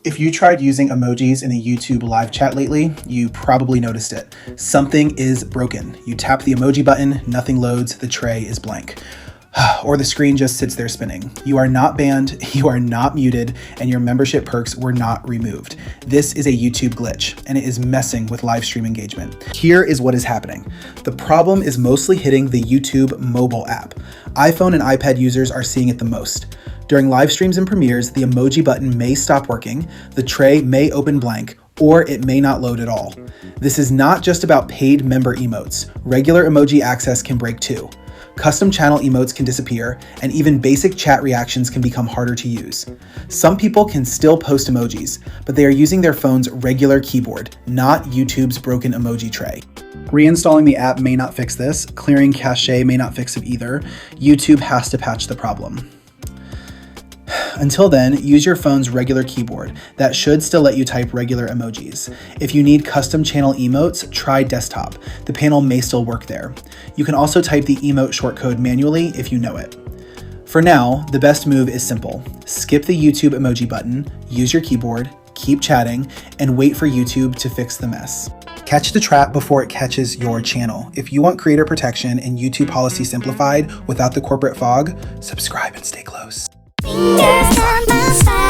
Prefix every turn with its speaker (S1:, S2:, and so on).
S1: If you tried using emojis in a YouTube live chat lately, you probably noticed it. Something is broken. You tap the emoji button, nothing loads, the tray is blank. Or the screen just sits there spinning. You are not banned, you are not muted, and your membership perks were not removed. This is a YouTube glitch, and it is messing with live stream engagement. Here is what is happening. The problem is mostly hitting the YouTube mobile app. iPhone and iPad users are seeing it the most. During live streams and premieres, the emoji button may stop working, the tray may open blank, or it may not load at all. This is not just about paid member emotes. Regular emoji access can break too. Custom channel emotes can disappear, and even basic chat reactions can become harder to use. Some people can still post emojis, but they are using their phone's regular keyboard, not YouTube's broken emoji tray. Reinstalling the app may not fix this, clearing cache may not fix it either. YouTube has to patch the problem. Until then, use your phone's regular keyboard. That should still let you type regular emojis. If you need custom channel emotes, try desktop. The panel may still work there. You can also type the emote shortcode manually if you know it. For now, the best move is simple. Skip the YouTube emoji button, use your keyboard, keep chatting, and wait for YouTube to fix the mess. Catch the trap before it catches your channel. If you want creator protection and YouTube policy simplified without the corporate fog, subscribe and stay close.
S2: Fingers on my side.